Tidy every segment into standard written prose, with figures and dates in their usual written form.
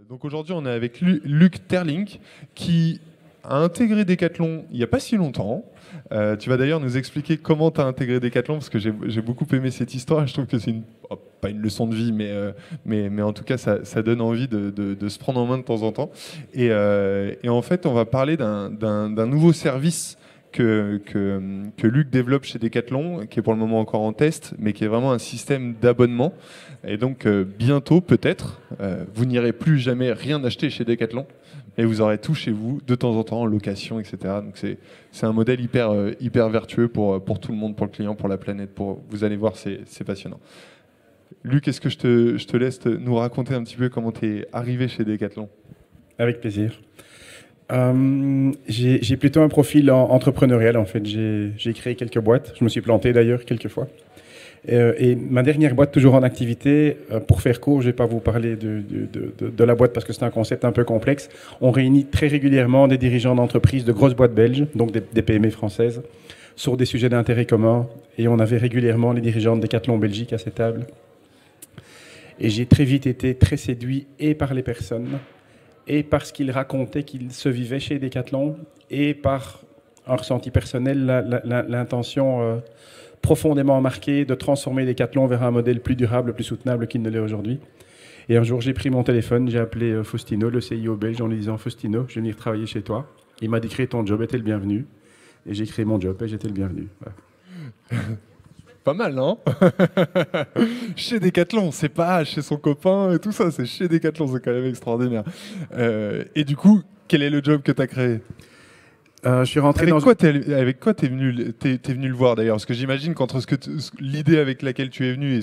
Donc aujourd'hui, on est avec Luc Terlink qui a intégré Decathlon il n'y a pas si longtemps. Tu vas d'ailleurs nous expliquer comment tu as intégré Decathlon parce que j'ai beaucoup aimé cette histoire. Je trouve que c'est pas une leçon de vie, mais en tout cas, ça donne envie de se prendre en main de temps en temps. Et en fait, on va parler d'un nouveau service que Luc développe chez Decathlon, qui est pour le moment encore en test, mais qui est vraiment un système d'abonnement. Et donc bientôt, peut-être, vous n'irez plus jamais rien acheter chez Decathlon, et vous aurez tout chez vous, de temps en temps, en location, etc. Donc c'est un modèle hyper vertueux pour tout le monde, pour le client, pour la planète. Vous allez voir, c'est passionnant. Luc, est-ce que je te laisse nous raconter un petit peu comment tu es arrivé chez Decathlon? Avec plaisir. J'ai plutôt un profil entrepreneurial en fait. J'ai créé quelques boîtes. Je me suis planté d'ailleurs quelques fois. Et ma dernière boîte, toujours en activité, pour faire court, je ne vais pas vous parler de la boîte parce que c'est un concept un peu complexe. On réunit très régulièrement des dirigeants d'entreprises de grosses boîtes belges, donc des PME françaises, sur des sujets d'intérêt commun. Et on avait régulièrement les dirigeants de Decathlon Belgique à cette table. Et j'ai très vite été très séduit et par les personnes, et parce qu'ils racontaient qu'ils se vivaient chez Decathlon, et par un ressenti personnel, l'intention profondément marquée de transformer Decathlon vers un modèle plus durable, plus soutenable qu'il ne l'est aujourd'hui. Et un jour, j'ai pris mon téléphone, j'ai appelé Faustino, le CIO belge, en lui disant « Faustino, je vais venir travailler chez toi ». Il m'a dit « Crée ton job, et t'es le bienvenu ». Et j'ai créé mon job et j'étais le bienvenu. Voilà. Pas mal, non? Chez Decathlon, c'est pas chez son copain et tout ça, c'est chez Decathlon, c'est quand même extraordinaire. Et du coup, quel est le job que tu as créé? Je suis rentré avec quoi t'es venu le voir d'ailleurs? Parce que j'imagine qu'entre l'idée avec laquelle tu es venu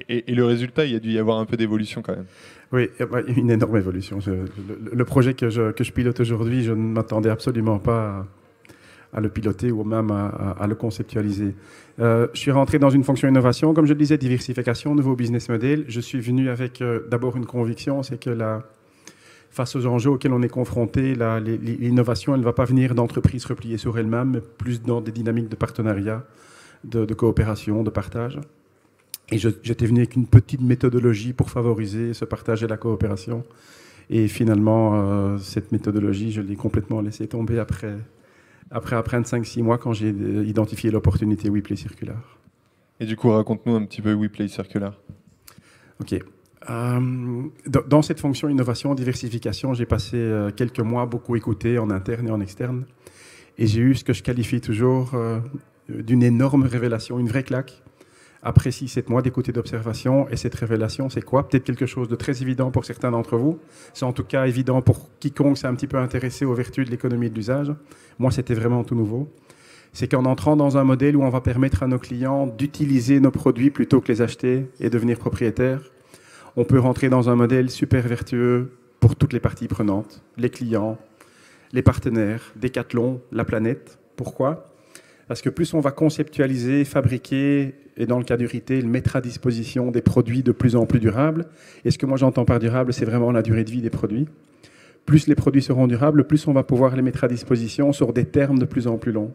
et le résultat, il y a dû y avoir un peu d'évolution quand même. Oui, une énorme évolution. Le projet que je pilote aujourd'hui, je ne m'attendais absolument pas à le piloter ou même à le conceptualiser. Je suis rentré dans une fonction innovation, comme je le disais, diversification, nouveau business model. Je suis venu avec d'abord une conviction, c'est que face aux enjeux auxquels on est confronté, l'innovation, elle ne va pas venir d'entreprises repliées sur elles-mêmes, mais plus dans des dynamiques de partenariat, de coopération, de partage. Et j'étais venu avec une petite méthodologie pour favoriser ce partage et la coopération. Et finalement, cette méthodologie, je l'ai complètement laissée tomber après 5-6 mois quand j'ai identifié l'opportunité WePlay Circular. Et du coup, raconte-nous un petit peu WePlay Circular. Ok. Dans cette fonction innovation, diversification, j'ai passé quelques mois beaucoup écouté en interne et en externe. Et j'ai eu ce que je qualifie toujours d'une énorme révélation, une vraie claque. Après 6-7 mois d'écoute et d'observation, et cette révélation, c'est quoi? Peut-être quelque chose de très évident pour certains d'entre vous. C'est en tout cas évident pour quiconque s'est un petit peu intéressé aux vertus de l'économie de l'usage. Moi, c'était vraiment tout nouveau. C'est qu'en entrant dans un modèle où on va permettre à nos clients d'utiliser nos produits plutôt que les acheter et devenir propriétaires, on peut rentrer dans un modèle super vertueux pour toutes les parties prenantes, les clients, les partenaires, Decathlon, la planète. Pourquoi? Parce que plus on va conceptualiser, fabriquer, et dans le cas du retail, mettre à disposition des produits de plus en plus durables. Et ce que moi j'entends par durable, c'est vraiment la durée de vie des produits. Plus les produits seront durables, plus on va pouvoir les mettre à disposition sur des termes de plus en plus longs.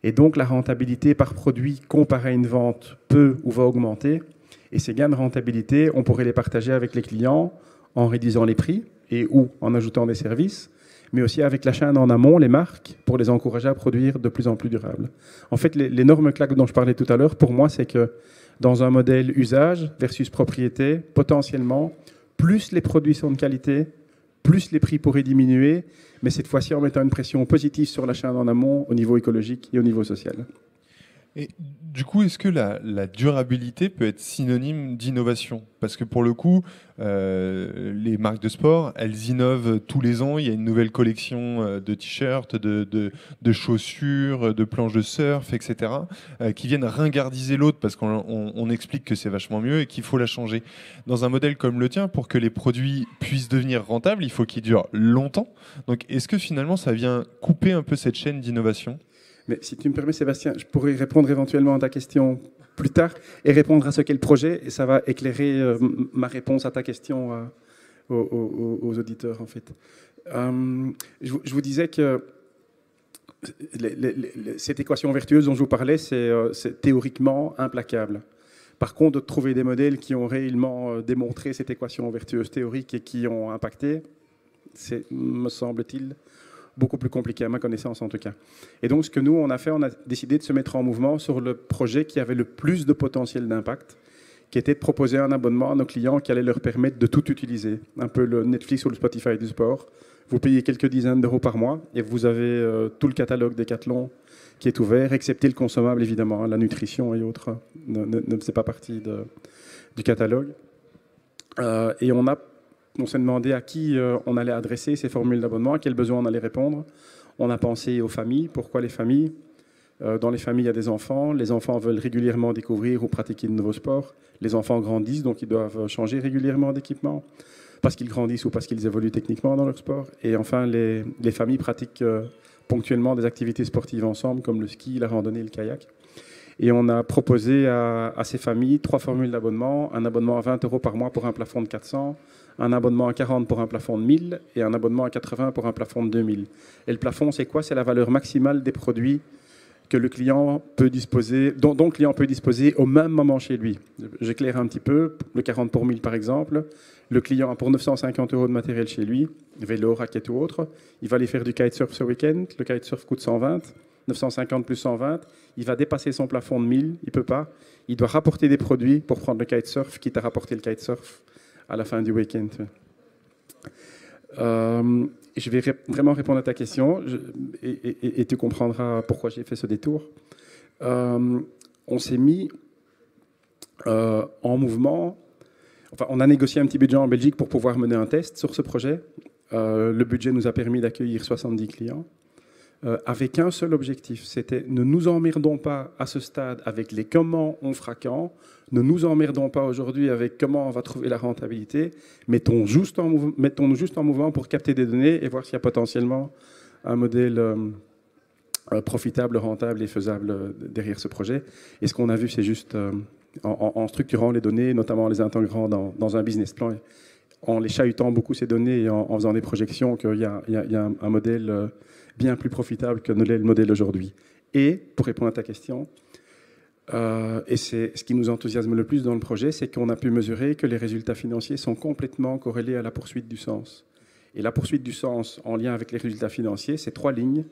Et donc la rentabilité par produit comparée à une vente peut ou va augmenter. Et ces gains de rentabilité, on pourrait les partager avec les clients en réduisant les prix et ou en ajoutant des services, mais aussi avec la chaîne en amont, les marques, pour les encourager à produire de plus en plus durable. En fait, l'énorme claque dont je parlais tout à l'heure, pour moi, c'est que dans un modèle usage versus propriété, potentiellement, plus les produits sont de qualité, plus les prix pourraient diminuer, mais cette fois-ci en mettant une pression positive sur la chaîne en amont au niveau écologique et au niveau social. Et du coup, est-ce que la durabilité peut être synonyme d'innovation? Parce que pour le coup, les marques de sport, elles innovent tous les ans. Il y a une nouvelle collection de t-shirts, de chaussures, de planches de surf, etc., qui viennent ringardiser l'autre parce qu'on explique que c'est vachement mieux et qu'il faut la changer. Dans un modèle comme le tien, pour que les produits puissent devenir rentables, il faut qu'ils durent longtemps. Donc, est-ce que finalement, ça vient couper un peu cette chaîne d'innovation? Mais si tu me permets, Sébastien, je pourrais répondre éventuellement à ta question plus tard et répondre à ce qu'est le projet, et ça va éclairer ma réponse à ta question aux auditeurs, en fait. Je vous disais que cette équation vertueuse dont je vous parlais, c'est théoriquement implacable. Par contre, de trouver des modèles qui ont réellement démontré cette équation vertueuse théorique et qui ont impacté, c'est, me semble-t-il, beaucoup plus compliqué à ma connaissance en tout cas. Et donc ce que nous on a fait, on a décidé de se mettre en mouvement sur le projet qui avait le plus de potentiel d'impact, qui était de proposer un abonnement à nos clients qui allait leur permettre de tout utiliser. Un peu le Netflix ou le Spotify du sport. Vous payez quelques dizaines d'euros par mois et vous avez tout le catalogue Decathlon qui est ouvert, excepté le consommable évidemment, la nutrition et autres ne fait pas partie du catalogue. Et on s'est demandé à qui on allait adresser ces formules d'abonnement, à quels besoins on allait répondre. On a pensé aux familles. Pourquoi les familles ? Dans les familles, il y a des enfants. Les enfants veulent régulièrement découvrir ou pratiquer de nouveaux sports. Les enfants grandissent, donc ils doivent changer régulièrement d'équipement, parce qu'ils grandissent ou parce qu'ils évoluent techniquement dans leur sport. Et enfin, les familles pratiquent ponctuellement des activités sportives ensemble, comme le ski, la randonnée, le kayak. Et on a proposé à ces familles 3 formules d'abonnement. Un abonnement à 20 euros par mois pour un plafond de 400, un abonnement à 40 pour un plafond de 1000 et un abonnement à 80 pour un plafond de 2000. Et le plafond, c'est quoi ? C'est la valeur maximale des produits que le client peut disposer, dont le client peut disposer au même moment chez lui. J'éclaire un petit peu. Le 40 pour 1000 par exemple. Le client a pour 950 euros de matériel chez lui, vélo, raquette ou autre. Il va aller faire du kitesurf ce week-end. Le kitesurf coûte 120. 950 plus 120, il va dépasser son plafond de 1000, il ne peut pas. Il doit rapporter des produits pour prendre le kitesurf, quitte à rapporter le kitesurf à la fin du week-end. Je vais vraiment répondre à ta question et tu comprendras pourquoi j'ai fait ce détour. On s'est mis en mouvement. Enfin, on a négocié un petit budget en Belgique pour pouvoir mener un test sur ce projet. Le budget nous a permis d'accueillir 70 clients. Avec un seul objectif, c'était ne nous emmerdons pas à ce stade avec les comment on fera quand, ne nous emmerdons pas aujourd'hui avec comment on va trouver la rentabilité, mettons-nous juste en mouvement pour capter des données et voir s'il y a potentiellement un modèle profitable, rentable et faisable derrière ce projet. Et ce qu'on a vu, c'est juste en structurant les données, notamment en les intégrant dans un business plan, en les chahutant beaucoup ces données et en faisant des projections, qu'il y a un modèle bien plus profitable que ne l'est le modèle aujourd'hui. Et, pour répondre à ta question, et c'est ce qui nous enthousiasme le plus dans le projet, c'est qu'on a pu mesurer que les résultats financiers sont complètement corrélés à la poursuite du sens. Et la poursuite du sens en lien avec les résultats financiers, c'est 3 lignes.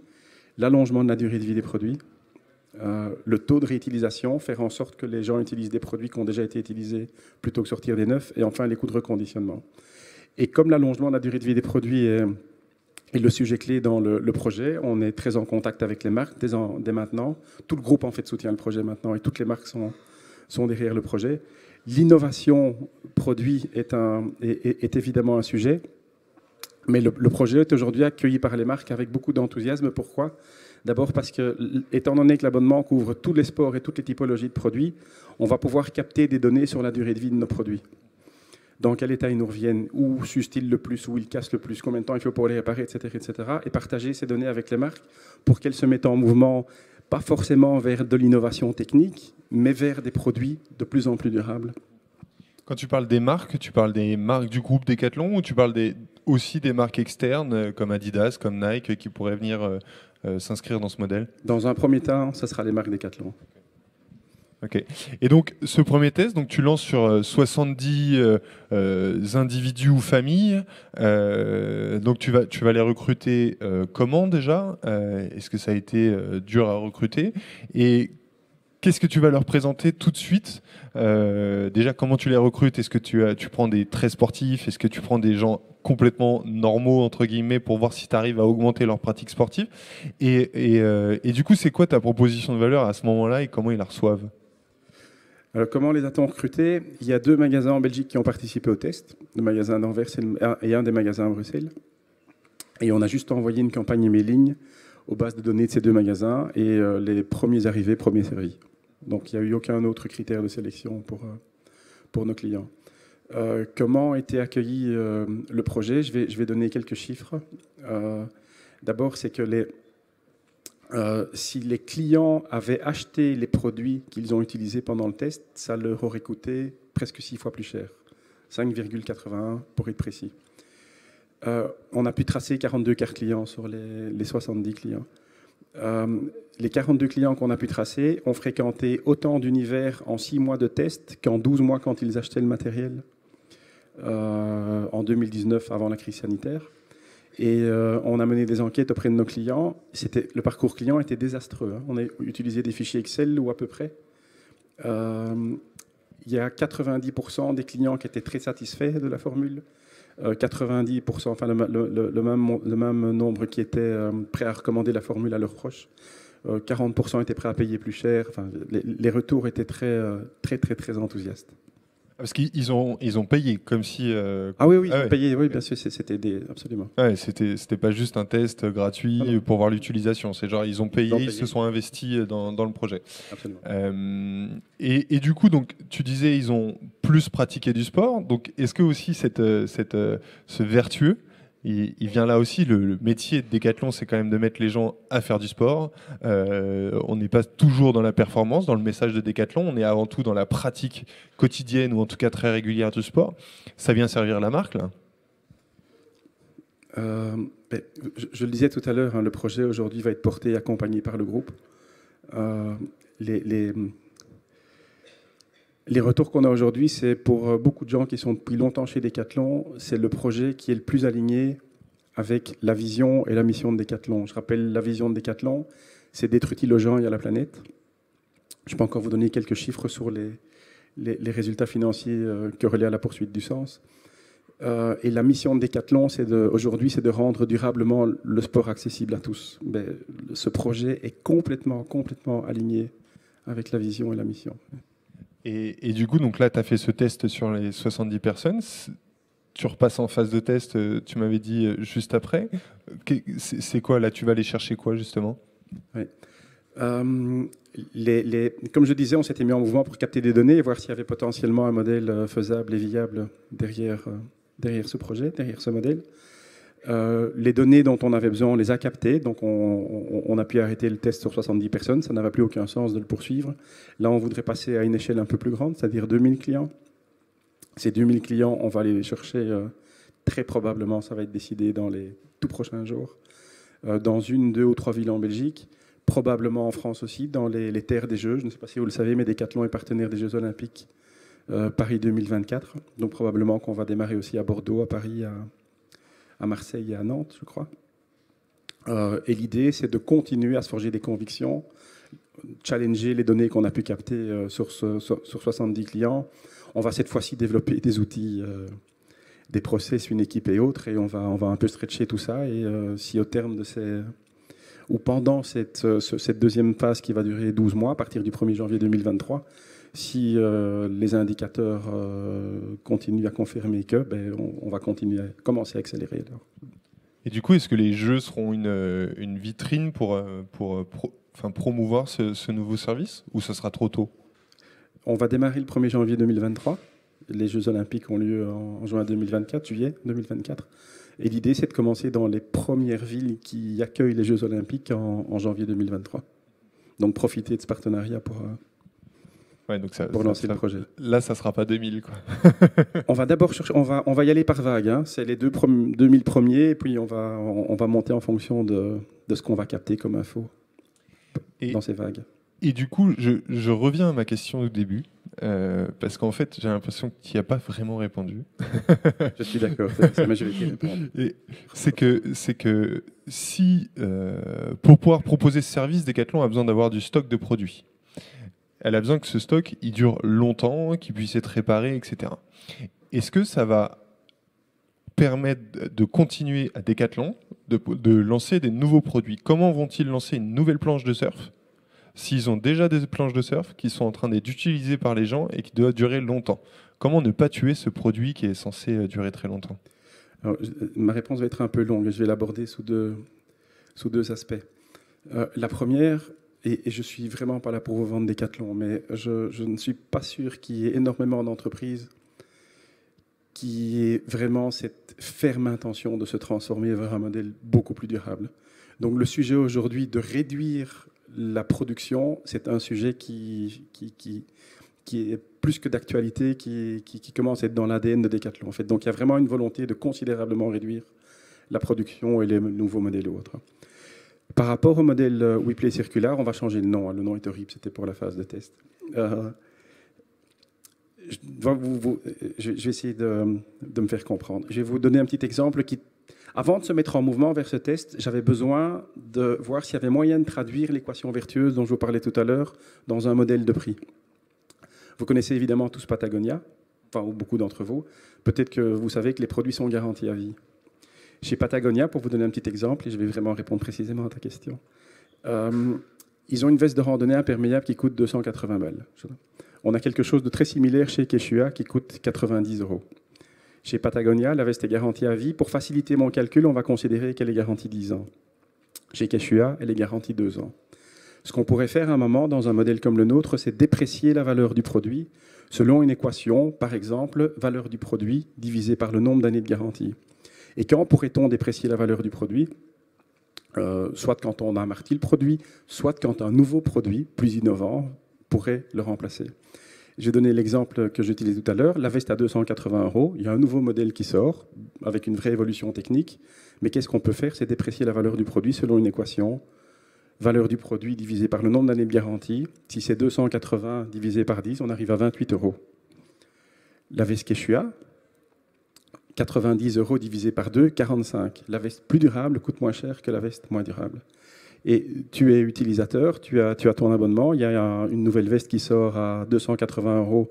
L'allongement de la durée de vie des produits, le taux de réutilisation, faire en sorte que les gens utilisent des produits qui ont déjà été utilisés plutôt que sortir des neufs, et enfin les coûts de reconditionnement. Et comme l'allongement de la durée de vie des produits est le sujet clé dans le projet, on est très en contact avec les marques dès maintenant. Tout le groupe en fait soutient le projet maintenant et toutes les marques sont derrière le projet. L'innovation produit est évidemment un sujet, mais le projet est aujourd'hui accueilli par les marques avec beaucoup d'enthousiasme. Pourquoi ? D'abord parce que, étant donné que l'abonnement couvre tous les sports et toutes les typologies de produits, on va pouvoir capter des données sur la durée de vie de nos produits. Dans quel état ils nous reviennent, où s'usent-ils le plus, où ils cassent le plus, combien de temps il faut pour les réparer, etc., etc. Et partager ces données avec les marques pour qu'elles se mettent en mouvement, pas forcément vers de l'innovation technique, mais vers des produits de plus en plus durables. Quand tu parles des marques du groupe Decathlon ou tu parles aussi des marques externes comme Adidas, comme Nike qui pourraient venir s'inscrire dans ce modèle ? Dans un premier temps, ce sera les marques Decathlon. Ok. Et donc, ce premier test, donc, tu lances sur 70 individus ou familles. Donc, tu vas les recruter comment déjà ? Est-ce que ça a été dur à recruter ? Et qu'est-ce que tu vas leur présenter tout de suite ? Déjà, comment tu les recrutes ? Est-ce que tu prends des très sportifs ? Est-ce que tu prends des gens complètement normaux, entre guillemets, pour voir si tu arrives à augmenter leur pratique sportive ? Et du coup, c'est quoi ta proposition de valeur à ce moment-là et comment ils la reçoivent ? Alors, comment les a-t-on recrutés ? Il y a 2 magasins en Belgique qui ont participé au test, le magasin d'Anvers et un des magasins à Bruxelles. Et on a juste envoyé une campagne emailing aux bases de données de ces 2 magasins et les premiers arrivés, premiers servis. Donc il n'y a eu aucun autre critère de sélection pour nos clients. Comment a été accueilli le projet ? Je vais donner quelques chiffres. D'abord, c'est que si les clients avaient acheté les produits qu'ils ont utilisés pendant le test, ça leur aurait coûté presque 6 fois plus cher, 5,81 pour être précis. On a pu tracer 42 cartes clients sur les 70 clients. Les 42 clients qu'on a pu tracer ont fréquenté autant d'univers en 6 mois de test qu'en 12 mois quand ils achetaient le matériel en 2019, avant la crise sanitaire. Et on a mené des enquêtes auprès de nos clients. Le parcours client était désastreux. On a utilisé des fichiers Excel ou à peu près. Il y a 90% des clients qui étaient très satisfaits de la formule. 90%, enfin le même nombre qui étaient prêts à recommander la formule à leurs proches. 40% étaient prêts à payer plus cher. Enfin, les retours étaient très enthousiastes. Parce qu'ils ont payé, comme si... Ah oui, ils ont payé, oui, bien sûr, absolument. Ouais, c'était pas juste un test gratuit pour voir l'utilisation. C'est genre, ils ont payé, ils se sont investis dans le projet. Absolument. Et du coup, donc, tu disais, ils ont plus pratiqué du sport. Donc, est-ce que aussi ce vertueux, il vient là aussi, le métier de Decathlon, c'est quand même de mettre les gens à faire du sport. On n'est pas toujours dans la performance, dans le message de Decathlon, on est avant tout dans la pratique quotidienne ou en tout cas très régulière du sport. Ça vient servir la marque, là? Je le disais tout à l'heure, hein, le projet aujourd'hui va être porté et accompagné par le groupe. Les retours qu'on a aujourd'hui, c'est pour beaucoup de gens qui sont depuis longtemps chez Decathlon, c'est le projet qui est le plus aligné avec la vision et la mission de Decathlon. Je rappelle, la vision de Decathlon, c'est d'être utile aux gens et à la planète. Je peux encore vous donner quelques chiffres sur les résultats financiers corrélés à la poursuite du sens. Et la mission de Decathlon, aujourd'hui, c'est de rendre durablement le sport accessible à tous. Mais ce projet est complètement aligné avec la vision et la mission. Et du coup, donc là, tu as fait ce test sur les 70 personnes. Tu repasses en phase de test, tu m'avais dit juste après. C'est quoi là? Tu vas aller chercher quoi justement? Oui. Comme je disais, on s'était mis en mouvement pour capter des données et voir s'il y avait potentiellement un modèle faisable et viable derrière ce projet, derrière ce modèle. Les données dont on avait besoin, on les a captées, donc on a pu arrêter le test sur 70 personnes, ça n'avait plus aucun sens de le poursuivre. Là, on voudrait passer à une échelle un peu plus grande, c'est-à-dire 2000 clients. Ces 2000 clients, on va aller les chercher très probablement, ça va être décidé dans les tout prochains jours, dans 1, 2 ou 3 villes en Belgique, probablement en France aussi, dans les terres des Jeux. Je ne sais pas si vous le savez, mais Decathlon est partenaire des Jeux Olympiques Paris 2024, donc probablement qu'on va démarrer aussi à Bordeaux, à Paris, à Marseille et à Nantes, je crois. Et l'idée, c'est de continuer à se forger des convictions, challenger les données qu'on a pu capter sur 70 clients. On va cette fois-ci développer des outils, des process, une équipe et autres, et on va un peu stretcher tout ça. Et si au terme de ou pendant cette deuxième phase qui va durer 12 mois, à partir du 1er janvier 2023, si les indicateurs continuent à confirmer que, on va commencer à accélérer. Alors. Et du coup, est-ce que les jeux seront une vitrine pour promouvoir ce nouveau service, ou ce sera trop tôt? On va démarrer le 1er janvier 2023. Les Jeux Olympiques ont lieu en juin 2024, juillet 2024. Et l'idée, c'est de commencer dans les premières villes qui accueillent les Jeux Olympiques en janvier 2023. Donc, profiter de ce partenariat pour lancer le projet. Là, ça ne sera pas 2000, quoi. On va d'abord chercher, on va y aller par vagues. Hein. C'est les 2000 premiers, et puis on va monter en fonction de ce qu'on va capter comme info dans ces vagues. Et du coup, je reviens à ma question du début, parce qu'en fait, j'ai l'impression que tu n'y as pas vraiment répondu. Je suis d'accord, mais je vais y répondre. C'est que si, pour pouvoir proposer ce service, Decathlon a besoin d'avoir du stock de produits. Elle a besoin que ce stock il dure longtemps, qu'il puisse être réparé, etc. Est-ce que ça va permettre de continuer à Decathlon de lancer des nouveaux produits? Comment vont-ils lancer une nouvelle planche de surf s'ils ont déjà des planches de surf qui sont en train d'être utilisées par les gens et qui doivent durer longtemps? Comment ne pas tuer ce produit qui est censé durer très longtemps? Alors, ma réponse va être un peu longue. Je vais l'aborder sous deux aspects. La première, et je ne suis vraiment pas là pour vous vendre Decathlon, mais je ne suis pas sûr qu'il y ait énormément d'entreprises qui aient vraiment cette ferme intention de se transformer vers un modèle beaucoup plus durable. Donc le sujet aujourd'hui de réduire la production, c'est un sujet qui est plus que d'actualité, qui commence à être dans l'ADN de Decathlon. En fait. Donc il y a vraiment une volonté de considérablement réduire la production et les nouveaux modèles ou autres. Par rapport au modèle WePlay Circular, on va changer de nom. Le nom est horrible, c'était pour la phase de test. Je vais essayer de me faire comprendre. Je vais vous donner un petit exemple qui, avant de se mettre en mouvement vers ce test, j'avais besoin de voir s'il y avait moyen de traduire l'équation vertueuse dont je vous parlais tout à l'heure dans un modèle de prix. Vous connaissez évidemment tous Patagonia, enfin, ou beaucoup d'entre vous. Peut-être que vous savez que les produits sont garantis à vie. Chez Patagonia, pour vous donner un petit exemple, et je vais vraiment répondre précisément à ta question, ils ont une veste de randonnée imperméable qui coûte 280 balles. On a quelque chose de très similaire chez Quechua qui coûte 90 €. Chez Patagonia, la veste est garantie à vie. Pour faciliter mon calcul, on va considérer qu'elle est garantie 10 ans. Chez Quechua, elle est garantie 2 ans. Ce qu'on pourrait faire à un moment dans un modèle comme le nôtre, c'est déprécier la valeur du produit selon une équation, par exemple, valeur du produit divisée par le nombre d'années de garantie. Et quand pourrait-on déprécier la valeur du produit ? Soit quand on a amorti le produit, soit quand un nouveau produit, plus innovant, pourrait le remplacer. J'ai donné l'exemple que j'utilisais tout à l'heure, la veste à 280 €. Il y a un nouveau modèle qui sort, avec une vraie évolution technique. Mais qu'est-ce qu'on peut faire ? C'est déprécier la valeur du produit selon une équation. Valeur du produit divisée par le nombre d'années de garantie. Si c'est 280 divisé par 10, on arrive à 28 €. La veste Quechua, 90 € divisé par 2, 45. La veste plus durable coûte moins cher que la veste moins durable. Et tu es utilisateur, tu as ton abonnement, il y a une nouvelle veste qui sort à 280 €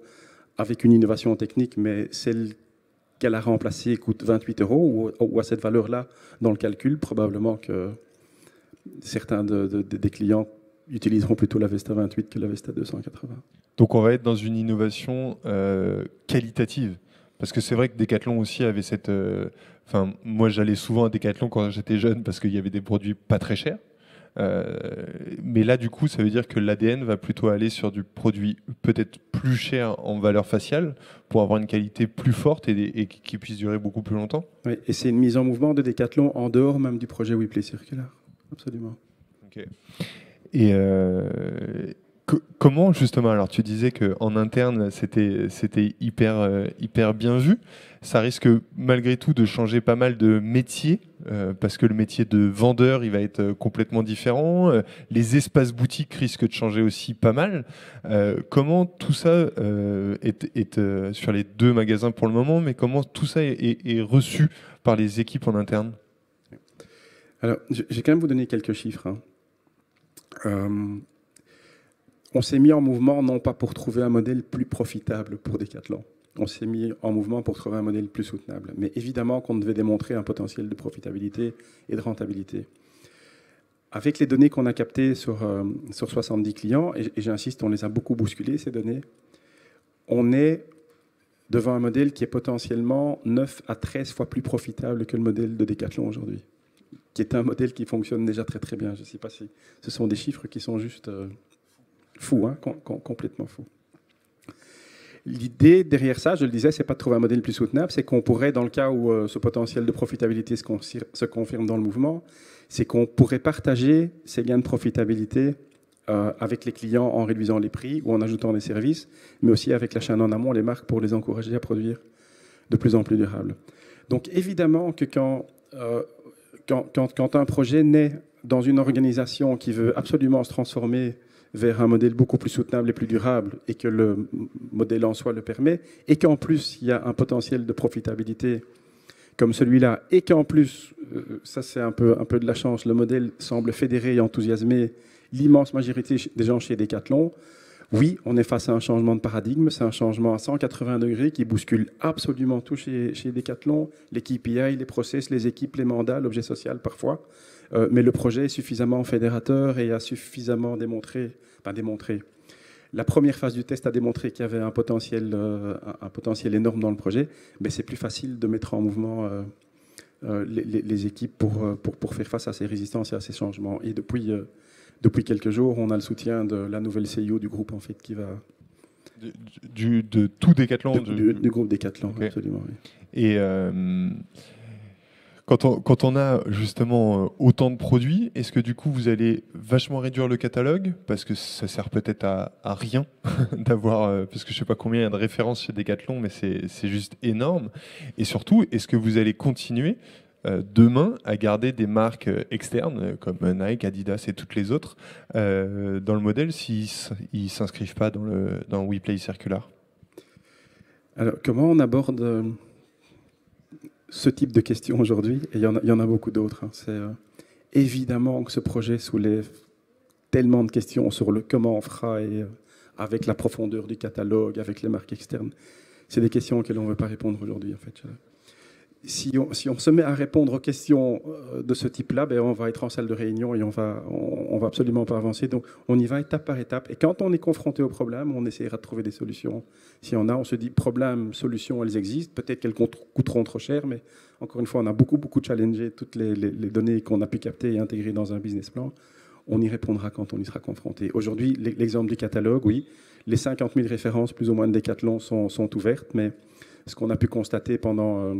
avec une innovation technique, mais celle qu'elle a remplacée coûte 28 € ou à cette valeur-là dans le calcul, probablement que certains des clients utiliseront plutôt la veste à 28 que la veste à 280. Donc on va être dans une innovation qualitative. Parce que c'est vrai que Decathlon aussi avait cette... Enfin, moi, j'allais souvent à Decathlon quand j'étais jeune parce qu'il y avait des produits pas très chers. Mais là, du coup, ça veut dire que l'ADN va plutôt aller sur du produit peut-être plus cher en valeur faciale pour avoir une qualité plus forte et qui puisse durer beaucoup plus longtemps. Oui, et c'est une mise en mouvement de Decathlon en dehors même du projet WePlay Circular. Absolument. Ok. Et comment, justement, alors tu disais qu'en interne, c'était hyper bien vu. Ça risque malgré tout de changer pas mal de métiers, parce que le métier de vendeur, il va être complètement différent. Les espaces boutiques risquent de changer aussi pas mal. Comment tout ça est sur les 2 magasins pour le moment, mais comment tout ça est reçu par les équipes en interne ? Alors, je vais quand même vous donner quelques chiffres. On s'est mis en mouvement non pas pour trouver un modèle plus profitable pour Decathlon. On s'est mis en mouvement pour trouver un modèle plus soutenable. Mais évidemment qu'on devait démontrer un potentiel de profitabilité et de rentabilité. Avec les données qu'on a captées sur 70 clients, et j'insiste, on les a beaucoup bousculées, ces données, on est devant un modèle qui est potentiellement 9 à 13 fois plus profitable que le modèle de Decathlon aujourd'hui, qui est un modèle qui fonctionne déjà très très bien. Je ne sais pas si ce sont des chiffres qui sont juste fous, hein, complètement fous. L'idée derrière ça, je le disais, c'est pas de trouver un modèle plus soutenable, c'est qu'on pourrait, dans le cas où ce potentiel de profitabilité se confirme dans le mouvement, c'est qu'on pourrait partager ces gains de profitabilité avec les clients en réduisant les prix ou en ajoutant des services, mais aussi avec la chaîne en amont, les marques, pour les encourager à produire de plus en plus durable. Donc évidemment que quand un projet naît dans une organisation qui veut absolument se transformer vers un modèle beaucoup plus soutenable et plus durable, et que le modèle en soi le permet, et qu'en plus il y a un potentiel de profitabilité comme celui-là, et qu'en plus, ça c'est un peu de la chance, le modèle semble fédérer et enthousiasmer l'immense majorité des gens chez Decathlon. Oui, on est face à un changement de paradigme, c'est un changement à 180 degrés qui bouscule absolument tout chez Decathlon, les KPI, les process, les équipes, les mandats, l'objet social parfois. Mais le projet est suffisamment fédérateur et a suffisamment démontré. La première phase du test a démontré qu'il y avait un potentiel énorme dans le projet, mais c'est plus facile de mettre en mouvement les équipes pour faire face à ces résistances et à ces changements. Et depuis quelques jours, on a le soutien de la nouvelle CEO du groupe, en fait, qui va... De tout Decathlon du groupe Decathlon, okay. Absolument. Oui. Et quand on a justement autant de produits, est-ce que du coup vous allez vachement réduire le catalogue parce que ça sert peut-être à rien d'avoir, parce que je sais pas combien il y a de références chez Decathlon, mais c'est juste énorme. Et surtout, est-ce que vous allez continuer demain à garder des marques externes comme Nike, Adidas et toutes les autres dans le modèle s'ils ne s'inscrivent pas dans WePlay Circular? Alors, comment on aborde ce type de questions aujourd'hui? Et il y en a beaucoup d'autres. Hein. C'est évidemment que ce projet soulève tellement de questions sur le comment on fera et avec la profondeur du catalogue, avec les marques externes. C'est des questions auxquelles on ne veut pas répondre aujourd'hui, en fait. Si on se met à répondre aux questions de ce type-là, ben on va être en salle de réunion et on va absolument pas avancer. Donc, on y va étape par étape. Et quand on est confronté au problème, on essaiera de trouver des solutions. Si on se dit problème, solution, elles existent. Peut-être qu'elles coûteront trop cher, mais encore une fois, on a beaucoup challengé toutes les données qu'on a pu capter et intégrer dans un business plan. On y répondra quand on y sera confronté. Aujourd'hui, l'exemple du catalogue, oui, les 50 000 références plus ou moins de Decathlon sont ouvertes, mais ce qu'on a pu constater pendant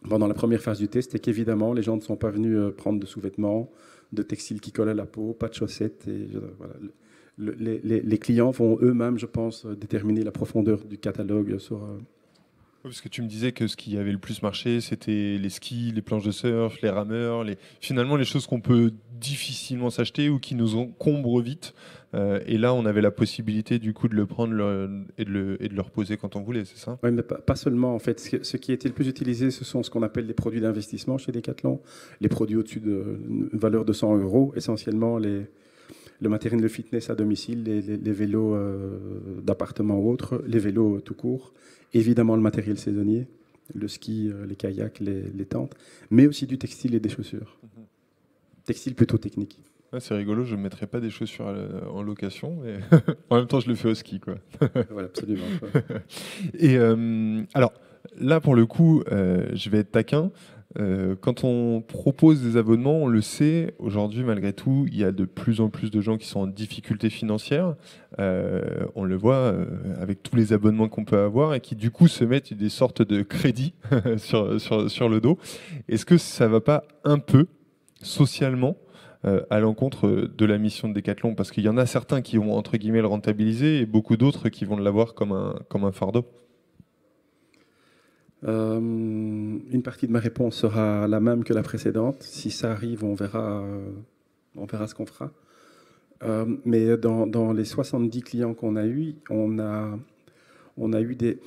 la première phase du test, c'est qu'évidemment, les gens ne sont pas venus prendre de sous-vêtements, de textiles qui collent à la peau, pas de chaussettes. Et, voilà. Les clients vont eux-mêmes, je pense, déterminer la profondeur du catalogue sur... Parce que tu me disais que ce qui avait le plus marché, c'était les skis, les planches de surf, les rameurs, finalement les choses qu'on peut difficilement s'acheter ou qui nous encombrent vite. Et là, on avait la possibilité du coup de le prendre et de le reposer quand on voulait, c'est ça? Oui, mais pas seulement. En fait, ce qui a été le plus utilisé, ce sont ce qu'on appelle les produits d'investissement chez Decathlon, les produits au-dessus d'une valeur de 100 €, essentiellement le matériel de fitness à domicile, les vélos d'appartement ou autres, les vélos tout court, évidemment le matériel saisonnier, le ski, les kayaks, les tentes, mais aussi du textile et des chaussures. Textile plutôt technique. Ah, c'est rigolo, je ne mettrai pas des chaussures en location, mais en même temps je le fais au ski, quoi. Voilà, absolument. Et alors là, pour le coup, je vais être taquin. Quand on propose des abonnements, on le sait, aujourd'hui, malgré tout, il y a de plus en plus de gens qui sont en difficulté financière. On le voit avec tous les abonnements qu'on peut avoir et qui, du coup, se mettent des sortes de crédits sur le dos. Est-ce que ça ne va pas un peu, socialement, à l'encontre de la mission de Decathlon? Parce qu'il y en a certains qui vont, entre guillemets, le rentabiliser et beaucoup d'autres qui vont l'avoir comme un fardeau. Une partie de ma réponse sera la même que la précédente. Si ça arrive, on verra ce qu'on fera. Mais dans les 70 clients qu'on a eus, on a eu des...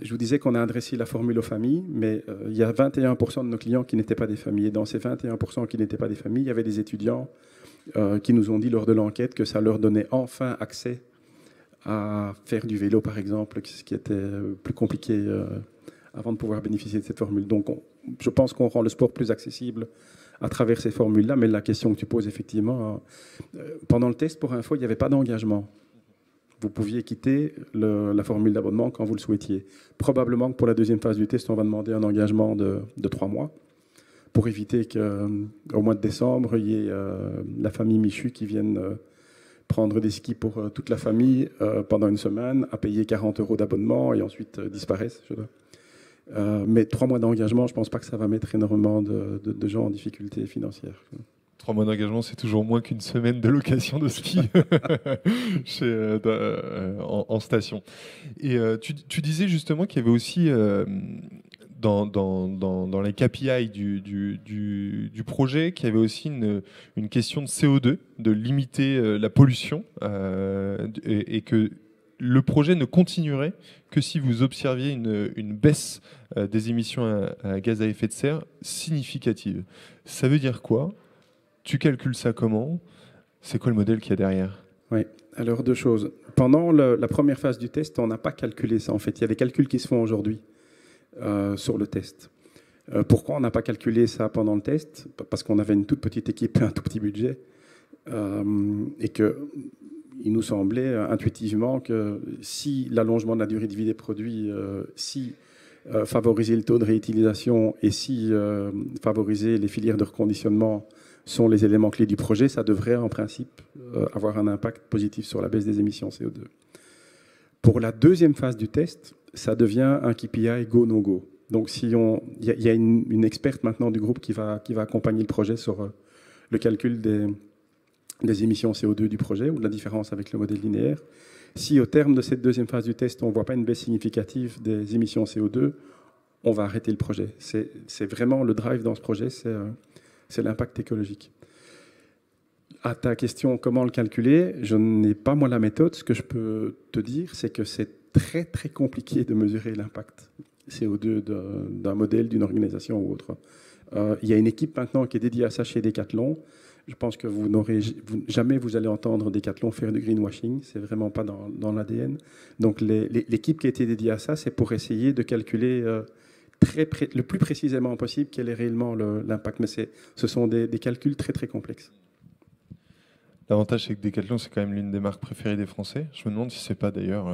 Je vous disais qu'on a adressé la formule aux familles, mais il y a 21% de nos clients qui n'étaient pas des familles. Et dans ces 21% qui n'étaient pas des familles, il y avait des étudiants qui nous ont dit lors de l'enquête que ça leur donnait enfin accès à faire du vélo, par exemple, ce qui était plus compliqué avant de pouvoir bénéficier de cette formule. Donc, je pense qu'on rend le sport plus accessible à travers ces formules-là. Mais la question que tu poses, effectivement, pendant le test, pour info, il n'y avait pas d'engagement. Vous pouviez quitter la formule d'abonnement quand vous le souhaitiez. Probablement que pour la deuxième phase du test, on va demander un engagement de 3 mois pour éviter qu'au mois de décembre, il y ait la famille Michu qui vienne prendre des skis pour toute la famille pendant une semaine, à payer 40 € d'abonnement et ensuite disparaissent. Mais 3 mois d'engagement, je ne pense pas que ça va mettre énormément de gens en difficulté financière. 3 mois d'engagement, c'est toujours moins qu'une semaine de location de ski en station. Et tu disais justement qu'il y avait aussi dans les KPI du projet, qu'il y avait aussi une question de CO2, de limiter la pollution, et que le projet ne continuerait que si vous observiez une baisse des émissions à gaz à effet de serre significative. Ça veut dire quoi? Tu calcules ça comment? C'est quoi le modèle qu'il y a derrière? Oui, alors 2 choses. Pendant la première phase du test, on n'a pas calculé ça. En fait, il y a des calculs qui se font aujourd'hui sur le test. Pourquoi on n'a pas calculé ça pendant le test? Parce qu'on avait une toute petite équipe et un tout petit budget. Et qu'il nous semblait intuitivement que si l'allongement de la durée de vie des produits, favoriser le taux de réutilisation et si favoriser les filières de reconditionnement sont les éléments clés du projet, ça devrait en principe avoir un impact positif sur la baisse des émissions CO2. Pour la deuxième phase du test, ça devient un KPI go-no-go. Donc il y a une experte maintenant du groupe qui va accompagner le projet sur le calcul des émissions CO2 du projet ou de la différence avec le modèle linéaire. Si au terme de cette deuxième phase du test, on ne voit pas une baisse significative des émissions CO2, on va arrêter le projet. C'est vraiment le drive dans ce projet, c'est l'impact écologique. À ta question, comment le calculer, je n'ai pas moi la méthode. Ce que je peux te dire, c'est que c'est très très compliqué de mesurer l'impact CO2 d'un modèle, d'une organisation ou autre. Il y a une équipe maintenant qui est dédiée à ça chez Decathlon. Je pense que jamais vous allez entendre Decathlon faire du greenwashing. C'est vraiment pas dans l'ADN. Donc l'équipe qui a été dédiée à ça, c'est pour essayer de calculer le plus précisément possible quel est réellement l'impact. Mais ce sont des calculs très très complexes. L'avantage, c'est que Decathlon, c'est quand même l'une des marques préférées des Français. Je me demande si c'est pas d'ailleurs,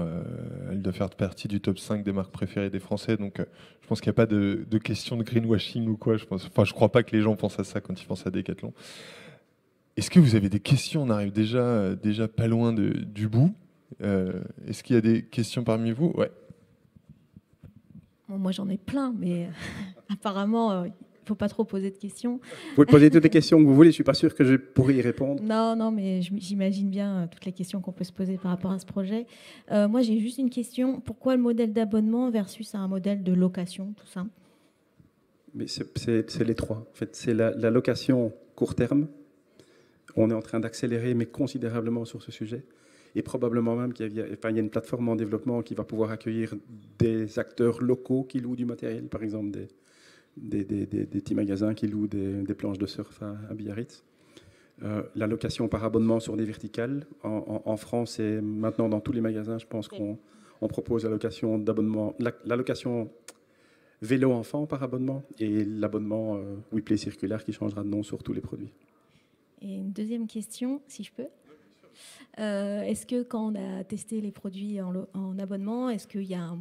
elle doit faire partie du top 5 des marques préférées des Français. Donc, je pense qu'il n'y a pas de question de greenwashing ou quoi. Je crois pas que les gens pensent à ça quand ils pensent à Decathlon. Est-ce que vous avez des questions? On arrive déjà pas loin du bout. Est-ce qu'il y a des questions parmi vous? Ouais. Bon, moi, j'en ai plein, mais apparemment... Il ne faut pas trop poser de questions. Vous pouvez poser toutes les questions que vous voulez, je ne suis pas sûr que je pourrais y répondre. Non, mais j'imagine bien toutes les questions qu'on peut se poser par rapport à ce projet. Moi, j'ai juste une question. Pourquoi le modèle d'abonnement versus un modèle de location, tout ça? Mais c'est les trois. En fait, c'est la location court terme. On est en train d'accélérer, mais considérablement sur ce sujet. Et probablement même qu'il y a une plateforme en développement qui va pouvoir accueillir des acteurs locaux qui louent du matériel, par exemple des petits magasins qui louent des planches de surf à Biarritz. La location par abonnement sur des verticales. En France et maintenant dans tous les magasins, je pense qu'on propose la location d'abonnement, la location vélo enfant par abonnement et l'abonnement WePlay circulaire qui changera de nom sur tous les produits. Et une deuxième question, si je peux. Est-ce que quand on a testé les produits en abonnement, est-ce qu'il y a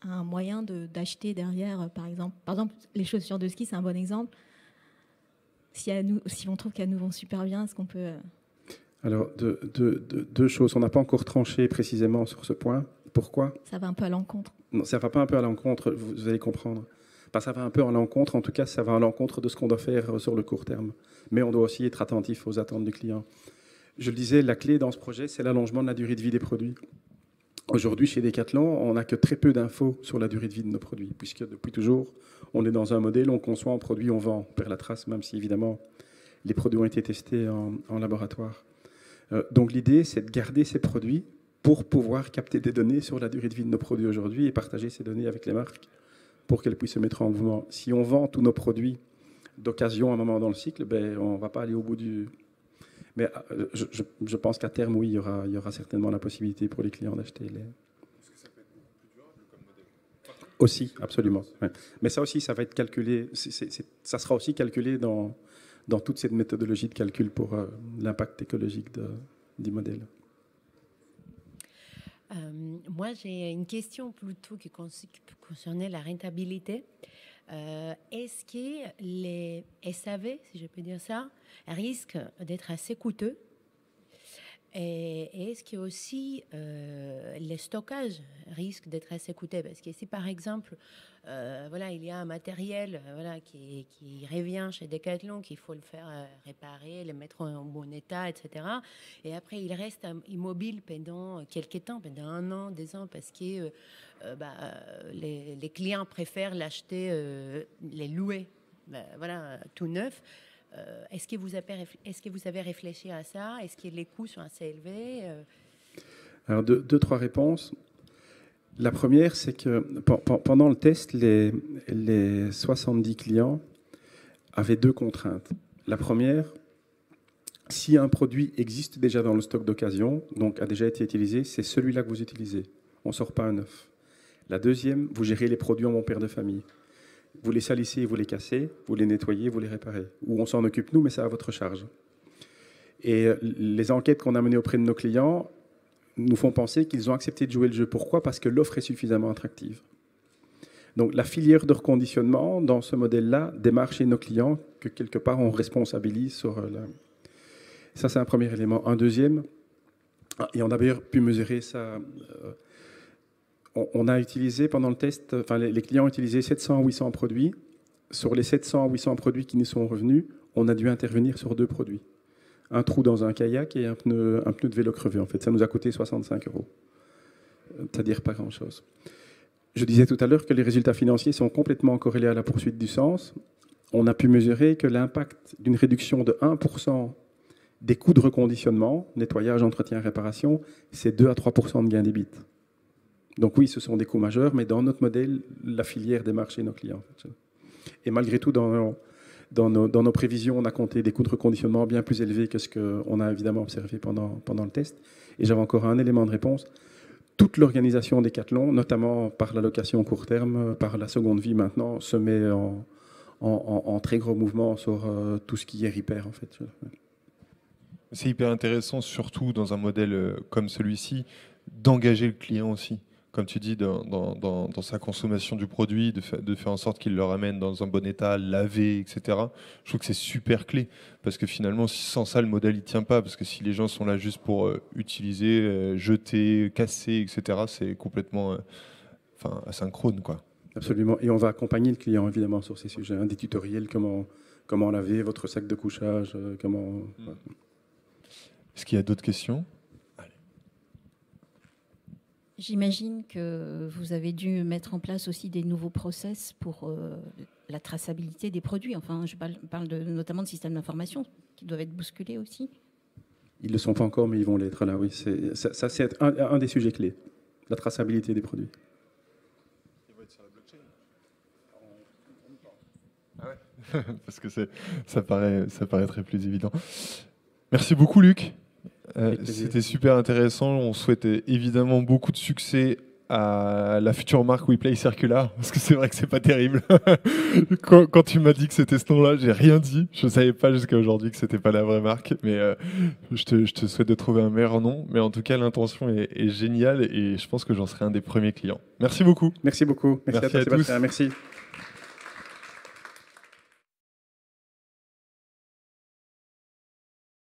un moyen d'acheter derrière, par exemple, les chaussures de ski, c'est un bon exemple. Si on trouve qu'elles nous vont super bien, est-ce qu'on peut... Alors, deux choses. On n'a pas encore tranché précisément sur ce point. Pourquoi? Ça va un peu à l'encontre. Non, ça ne va pas un peu à l'encontre, vous allez comprendre. Ça va un peu à l'encontre, en tout cas, ça va à l'encontre de ce qu'on doit faire sur le court terme. Mais on doit aussi être attentif aux attentes du client. Je le disais, la clé dans ce projet, c'est l'allongement de la durée de vie des produits. Aujourd'hui, chez Decathlon, on n'a que très peu d'infos sur la durée de vie de nos produits, puisque depuis toujours, on est dans un modèle, on conçoit, on produit, on vend, on perd la trace, même si évidemment les produits ont été testés en laboratoire. Donc l'idée, c'est de garder ces produits pour pouvoir capter des données sur la durée de vie de nos produits aujourd'hui et partager ces données avec les marques pour qu'elles puissent se mettre en mouvement. Si on vend tous nos produits d'occasion à un moment dans le cycle, on ne va pas aller au bout du... Mais je pense qu'à terme, oui, il y aura certainement la possibilité pour les clients d'acheter les... Est-ce que ça peut être beaucoup plus durable comme modèle? Aussi, absolument. Ouais. Mais ça aussi, ça va être calculé, ça sera aussi calculé dans toute cette méthodologie de calcul pour l'impact écologique du modèle. Moi, j'ai une question plutôt qui concernait la rentabilité. Est-ce que les SAV, si je peux dire ça, risquent d'être assez coûteux? Et est-ce que aussi les stockages risquent d'être assez coûteux? Parce que si par exemple, il y a un matériel qui revient chez Decathlon, qu'il faut le faire réparer, le mettre en bon état, etc. Et après, il reste immobile pendant quelques temps, pendant 1 an, 2 ans, parce que les clients préfèrent l'acheter, les louer, tout neuf. Est-ce que vous avez réfléchi à ça? Est-ce que les coûts sont assez élevés? Alors, trois réponses. La première, c'est que pendant le test, les 70 clients avaient 2 contraintes. La première, si un produit existe déjà dans le stock d'occasion, donc a déjà été utilisé, c'est celui-là que vous utilisez. On ne sort pas un neuf. La deuxième, vous gérez les produits en bon père de famille. Vous les salissez, vous les cassez, vous les nettoyez, vous les réparez. Ou on s'en occupe nous, mais c'est à votre charge. Et les enquêtes qu'on a menées auprès de nos clients nous font penser qu'ils ont accepté de jouer le jeu. Pourquoi? Parce que l'offre est suffisamment attractive. Donc la filière de reconditionnement, dans ce modèle-là, démarre chez nos clients que quelque part on responsabilise sur la... Ça, c'est un premier élément. Un deuxième, et on a d'ailleurs pu mesurer ça... On a utilisé pendant le test, les clients ont utilisé 700 à 800 produits. Sur les 700 à 800 produits qui nous sont revenus, on a dû intervenir sur 2 produits. Un trou dans un kayak et un pneu de vélo crevé. En fait, ça nous a coûté 65 €. C'est-à-dire pas grand-chose. Je disais tout à l'heure que les résultats financiers sont complètement corrélés à la poursuite du sens. On a pu mesurer que l'impact d'une réduction de 1% des coûts de reconditionnement, nettoyage, entretien, réparation, c'est 2 à 3% de gain d'EBIT. Donc oui, ce sont des coûts majeurs, mais dans notre modèle, la filière démarche chez nos clients. Et malgré tout, dans nos prévisions, on a compté des coûts de reconditionnement bien plus élevés que ce qu'on a évidemment observé pendant le test. Et j'avais encore un élément de réponse. Toute l'organisation Decathlon, notamment par la location court terme, par la seconde vie maintenant, se met en très gros mouvement sur tout ce qui est repair, en fait. C'est hyper intéressant, surtout dans un modèle comme celui-ci, d'engager le client aussi. Comme tu dis, dans sa consommation du produit, de faire en sorte qu'il le ramène dans un bon état, lavé, etc. Je trouve que c'est super clé, parce que finalement, sans ça, le modèle ne tient pas, parce que si les gens sont là juste pour utiliser, jeter, casser, etc., c'est complètement asynchrone, quoi. Absolument, et on va accompagner le client, évidemment, sur ces sujets. Des tutoriels, comment laver votre sac de couchage, comment... Est-ce qu'il y a d'autres questions ? J'imagine que vous avez dû mettre en place aussi des nouveaux process pour la traçabilité des produits. Enfin, je parle notamment de systèmes d'information qui doivent être bousculés aussi. Ils ne le sont pas encore, mais ils vont l'être là, oui. Ça, c'est un des sujets clés, la traçabilité des produits. Ils vont être sur la blockchain. Ah ouais. Parce que ça paraît très plus évident. Merci beaucoup, Luc. C'était super intéressant. On souhaite évidemment beaucoup de succès à la future marque WePlay Circular, parce que c'est vrai que c'est pas terrible. Quand tu m'as dit que c'était ce nom-là, j'ai rien dit. Je savais pas jusqu'à aujourd'hui que c'était pas la vraie marque, mais je te souhaite de trouver un meilleur nom. Mais en tout cas, l'intention est géniale et je pense que j'en serai un des premiers clients. Merci beaucoup. Merci beaucoup. Merci à toi, Sébastien. Merci.